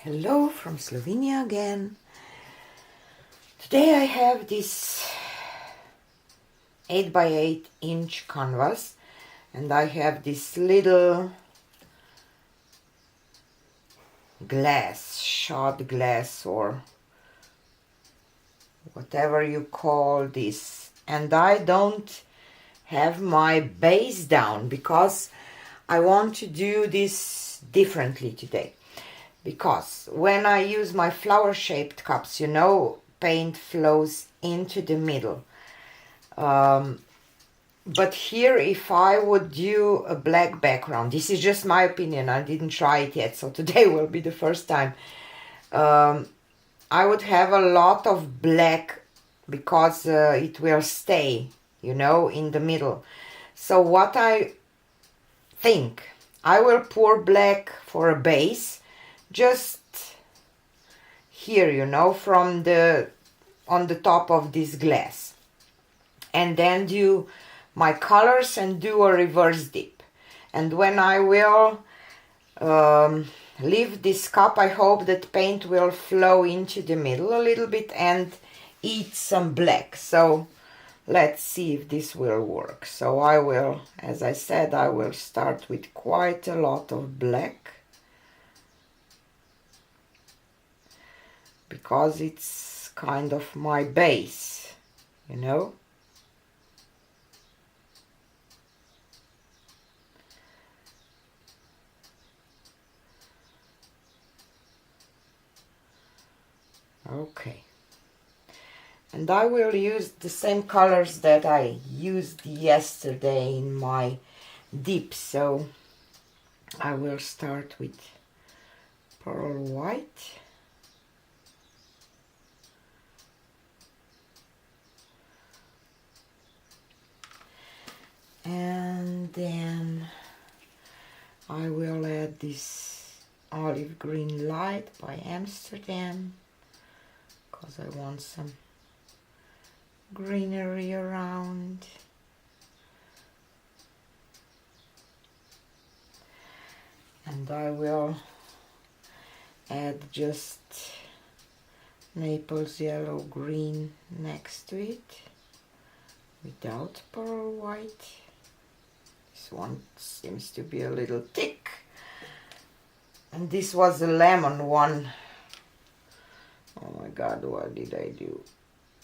Hello from Slovenia again. Today I have this 8 by 8 inch canvas and I have this little glass, shot glass or whatever you call this, and I don't have my base down because I want to do this differently today. Because when I use my flower shaped cups, you know, paint flows into the middle. But here, if I would do a black background, this is just my opinion, I didn't try it yet, so today will be the first time. I would have a lot of black because it will stay, you know, in the middle. So what I think, I will pour black for a base, just here, you know, from on the top of this glass, and then do my colors and do a reverse dip. And when I will leave this cup, I hope that paint will flow into the middle a little bit and eat some black. So let's see if this will work. So I will, as I said, I will start with quite a lot of black, because it's kind of my base, you know. Okay. And I will use the same colors that I used yesterday in my dip. So I will start with pearl white. And then I will add this olive green light by Amsterdam, because I want some greenery around. And I will add just Naples yellow green next to it, without pearl white. This one seems to be a little thick. And this was a lemon one. Oh my god, what did I do?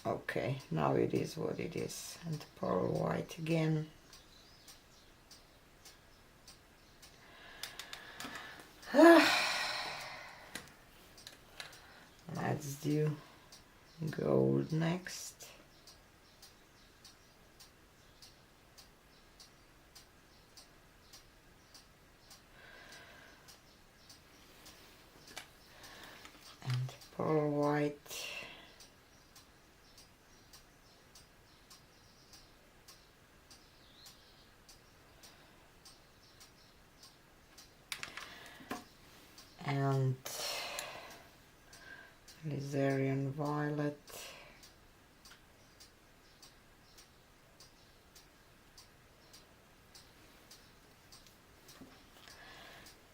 Okay, now it is what it is. And pearl white again. Let's do gold next. And pearl white. And Lyzerian violet.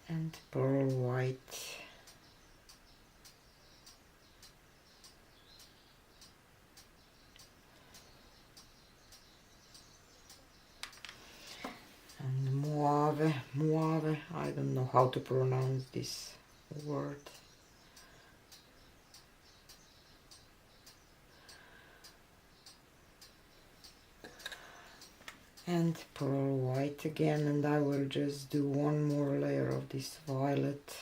And pearl white. And Mauve, I don't know how to pronounce this word. And pearl white again, and I will just do one more layer of this violet.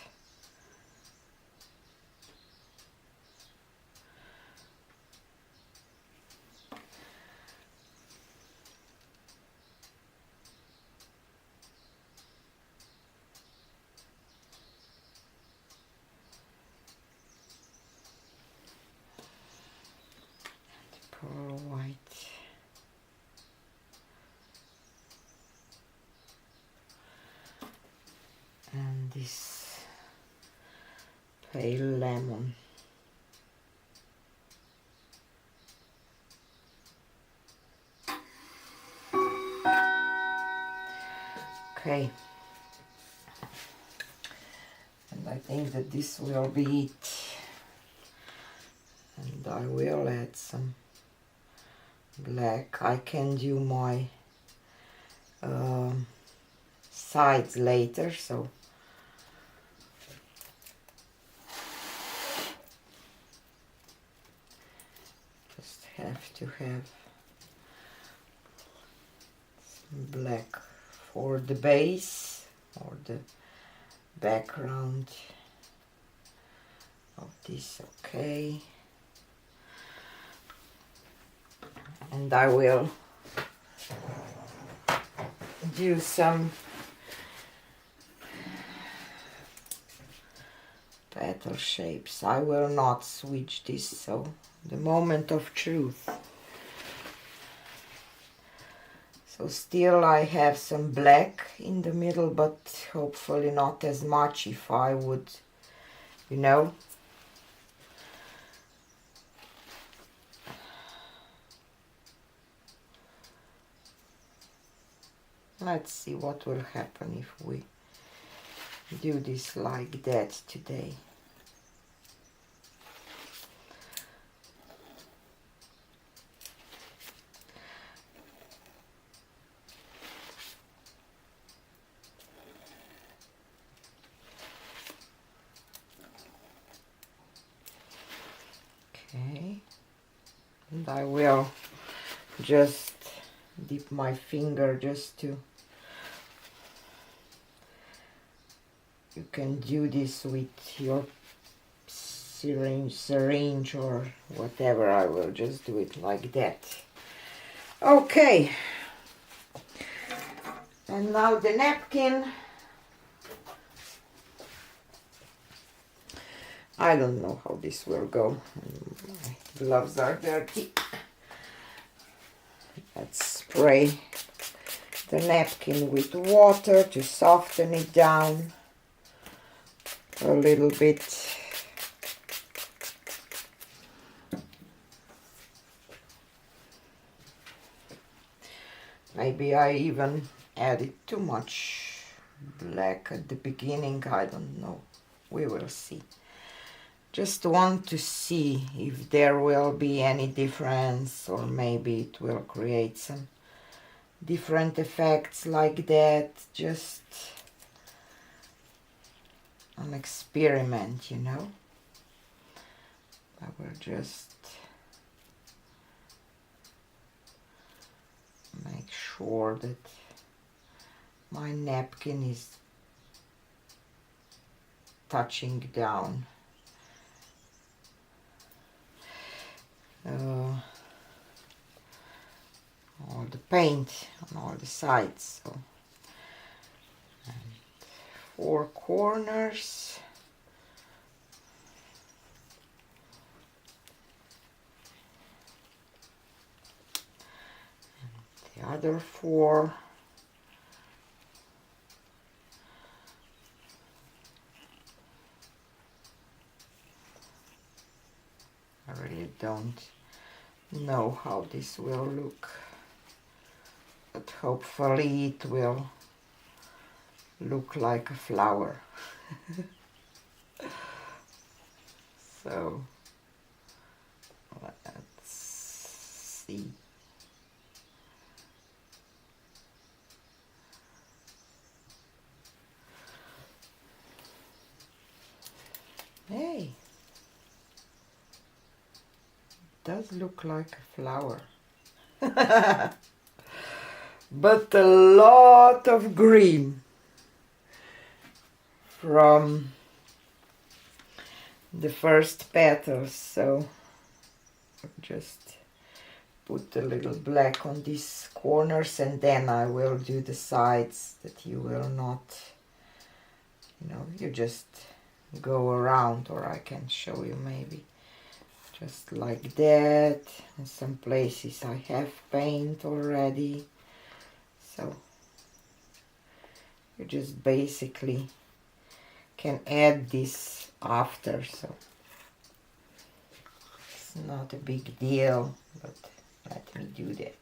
And pearl white. And this pale lemon. Okay. And I think that this will be it. And I will add some black. I can do my sides later, so just have to have some black for the base or the background of this. Okay, and I will do some petal shapes. I will not switch this, so the moment of truth. So still I have some black in the middle, but hopefully not as much. If I would, you know, let's see what will happen if we do this like that today. Okay, and I will just dip my finger just to, you can do this with your syringe or whatever. I will just do it like that. Okay, and now the napkin. I don't know how this will go. My gloves are dirty. Let's spray the napkin with water to soften it down a little bit. Maybe I even added too much black at the beginning. I don't know. We will see. Just want to see if there will be any difference, or maybe it will create some different effects like that. Just an experiment, you know. I will just make sure that my napkin is touching down all the paint on all the sides. So, and 4 corners. And the other 4. I really don't know how this will look, but hopefully it will look like a flower. So let's see. Hey, does look like a flower. But a lot of green from the first petals, so just put a little black on these corners, and then I will do the sides that you will not, you know, you just go around, or I can show you maybe. Just like that. In some places I have paint already, so you just basically can add this after, so it's not a big deal, but let me do that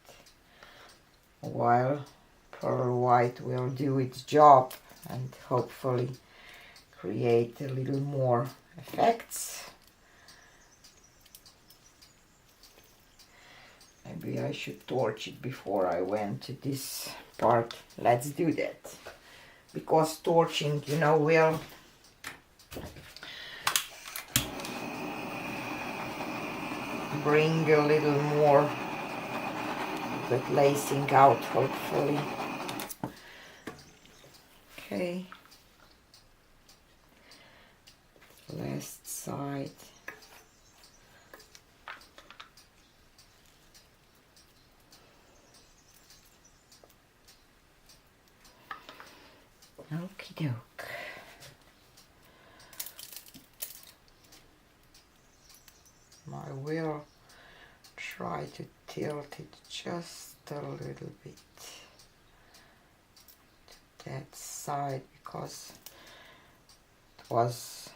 while pearl white will do its job and hopefully create a little more effects. Maybe I should torch it before I went to this part. Let's do that. Because torching, you know, will bring a little more but lacing out, hopefully. Okay. Last side. Okie doke. I will try to tilt it just a little bit to that side, because it was,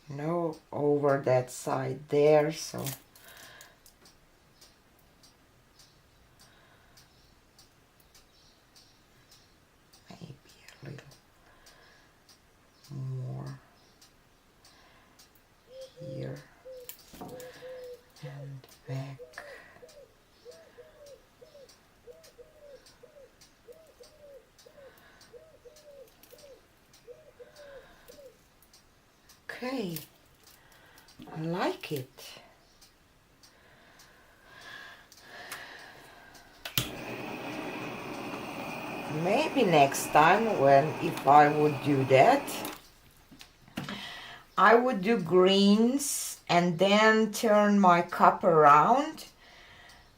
you know, over that side there, so maybe a little more here and back. Okay, I like it. Maybe next time, if I would do that, I would do greens and then turn my cup around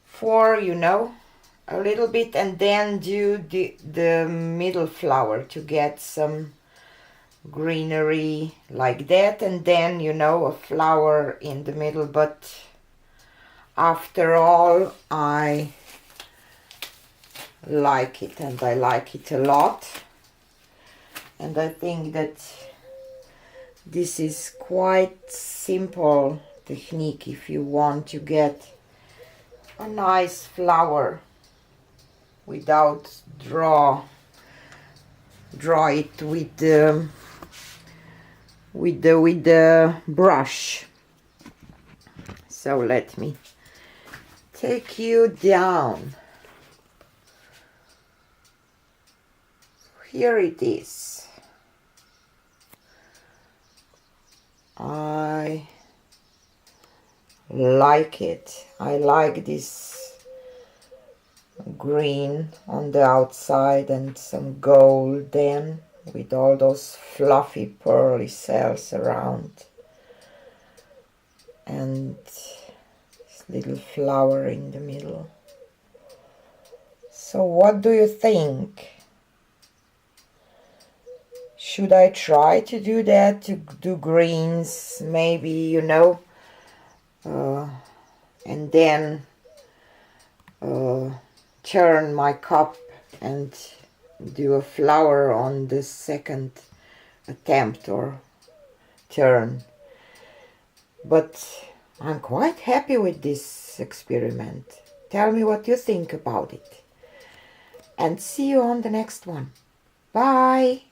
for, you know, a little bit, and then do the middle flower to get some greenery like that, and then, you know, a flower in the middle. But after all, I like it, and I like it a lot, and I think that this is quite simple technique if you want to get a nice flower without draw it with the brush. So let me take you down. Here it is. I like it. I like this green on the outside and some gold then, with all those fluffy pearly cells around, and this little flower in the middle. So what do you think? Should I try to do that, to do greens, maybe, you know, and then turn my cup and do a flower on the second attempt or turn? But I'm quite happy with this experiment. Tell me what you think about it. And see you on the next one. Bye!